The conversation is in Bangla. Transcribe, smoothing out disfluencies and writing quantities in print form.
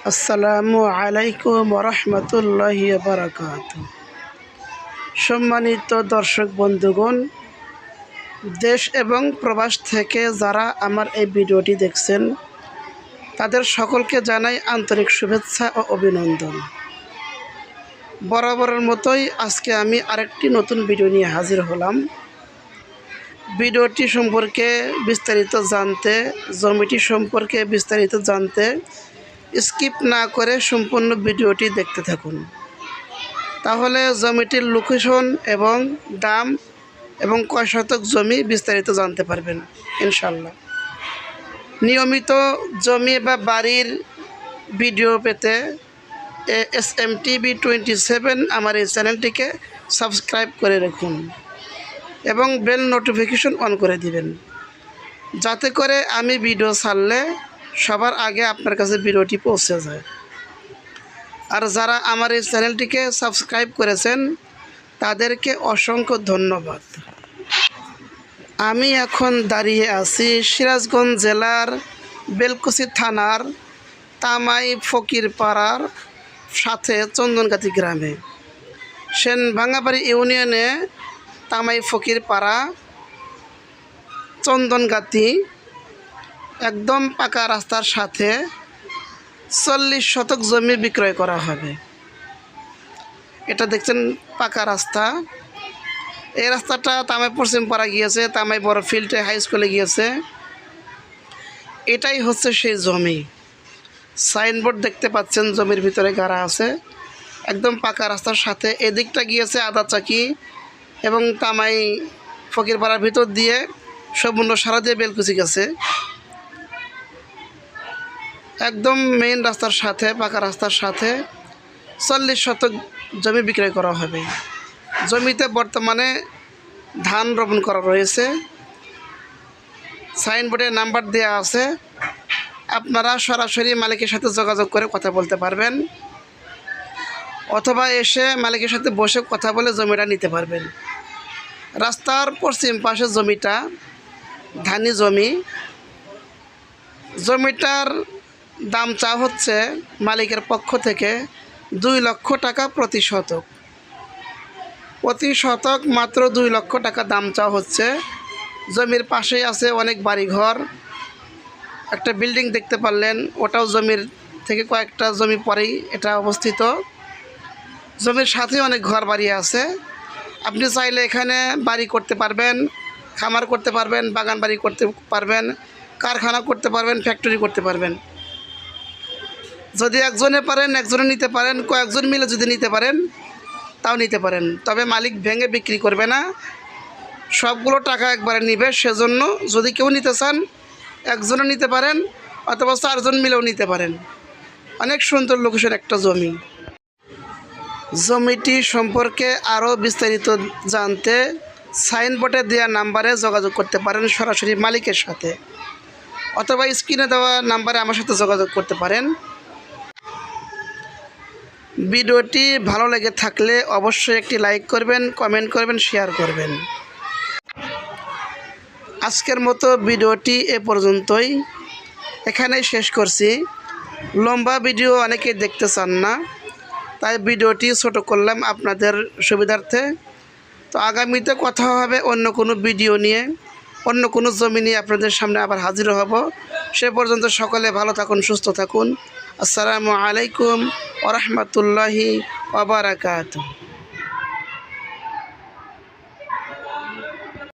আসসালামু আলাইকুম রহমতুল্লাহি বারাকাতু। সম্মানিত দর্শক বন্ধুগণ, দেশ এবং প্রবাস থেকে যারা আমার এই ভিডিওটি দেখছেন তাদের সকলকে জানাই আন্তরিক শুভেচ্ছা ও অভিনন্দন। বরাবরের মতোই আজকে আমি আরেকটি নতুন ভিডিও নিয়ে হাজির হলাম। ভিডিওটি সম্পর্কে বিস্তারিত জানতে, জমিটি সম্পর্কে বিস্তারিত জানতে স্কিপ না করে সম্পূর্ণ ভিডিওটি দেখতে থাকুন। তাহলে জমিটির লোকেশন এবং দাম এবং কয় শতক জমি বিস্তারিত জানতে পারবেন ইনশাল্লাহ। নিয়মিত জমি বা বাড়ির ভিডিও পেতে SMTV27 আমার এই চ্যানেলটিকে সাবস্ক্রাইব করে রাখুন এবং বেল নোটিফিকেশন অন করে দিবেন, যাতে করে আমি ভিডিও ছাড়লে সবার আগে আপনার কাছে ভিডিওটি পৌঁছে যায়। আর যারা আমার এই চ্যানেলটিকে সাবস্ক্রাইব করেছেন তাদেরকে অসংখ্য ধন্যবাদ। আমি এখন দাঁড়িয়ে আছি সিরাজগঞ্জ জেলার বেলকুচি থানার তামাই ফকিরপাড়ার সাথে চন্দনগাতি গ্রামে। সেনভাঙ্গাবাড়ি ইউনিয়নে তামাই ফকিরপাড়া চন্দনগাতি একদম পাকা রাস্তার সাথে 40 শতক জমি বিক্রয় করা হবে। এটা দেখছেন পাকা রাস্তা। এই রাস্তাটা তামাই পশ্চিম পাড়া গিয়েছে, তামাই বড় ফিল্ডে হাই স্কুলে গিয়েছে। এটাই হচ্ছে সেই জমি। সাইনবোর্ড দেখতে পাচ্ছেন জমির ভিতরে গাড়া আছে, একদম পাকা রাস্তার সাথে। এদিকটা গিয়েছে আদাচাকি এবং তামাই ফকিরপাড়ার ভিতর দিয়ে সম্পূর্ণ সারা দিয়ে বেলকুচি গেছে। একদম মেইন রাস্তার সাথে, পাকা রাস্তার সাথে 40 শতক জমি বিক্রয় করা হবে। জমিতে বর্তমানে ধান রোপণ করা রয়েছে। সাইনবোর্ডে নাম্বার দেওয়া আছে, আপনারা সরাসরি মালিকের সাথে যোগাযোগ করে কথা বলতে পারবেন, অথবা এসে মালিকের সাথে বসে কথা বলে জমিটা নিতে পারবেন। রাস্তার পশ্চিম পাশে জমিটা ধানি জমি। জমিটার দাম চা হচ্ছে মালিকের পক্ষ থেকে 2 লক্ষ টাকা প্রতি শতক। প্রতি শতক মাত্র 2 লক্ষ টাকা দাম চা হচ্ছে। জমির পাশেই আছে অনেক বাড়িঘর, একটা বিল্ডিং দেখতে পারলেন, ওটাও জমির থেকে কয়েকটা জমি পরেই এটা অবস্থিত। জমির সাথে অনেক ঘর বাড়ি আছে। আপনি চাইলে এখানে বাড়ি করতে পারবেন, খামার করতে পারবেন, বাগান বাড়ি করতে পারবেন, কারখানা করতে পারবেন, ফ্যাক্টরি করতে পারবেন। যদি একজনে পারেন একজনে নিতে পারেন, কয়েকজন মিলে যদি নিতে পারেন তাও নিতে পারেন। তবে মালিক ভেঙে বিক্রি করবে না, সবগুলো টাকা একবারে নিবে। সেজন্য যদি কেউ নিতে চান একজনে নিতে পারেন, অথবা 4 জন মিলেও নিতে পারেন। অনেক সুন্দর লোকেশন একটা জমি। জমিটি সম্পর্কে আরও বিস্তারিত জানতে সাইনবোর্ডে দেওয়া নাম্বারে যোগাযোগ করতে পারেন সরাসরি মালিকের সাথে, অথবা স্ক্রিনে দেওয়া নাম্বারে আমার সাথে যোগাযোগ করতে পারেন। ভিডিওটি ভালো লেগে থাকলে অবশ্যই একটি লাইক করবেন, কমেন্ট করবেন, শেয়ার করবেন। আজকের মতো ভিডিওটি এ পর্যন্তই, এখানেই শেষ করছি। লম্বা ভিডিও অনেকেই দেখতে চান না, তাই ভিডিওটি ছোট করলাম আপনাদের সুবিধার্থে। তো আগামীতে কথা হবে অন্য কোনো ভিডিও নিয়ে, অন্য কোনো জমি নিয়ে আপনাদের সামনে আবার হাজির হব। সে পর্যন্ত সকলে ভালো থাকুন, সুস্থ থাকুন। আসসালামু আলাইকুম ওয়া রাহমাতুল্লাহি ওয়া বারাকাতুহু।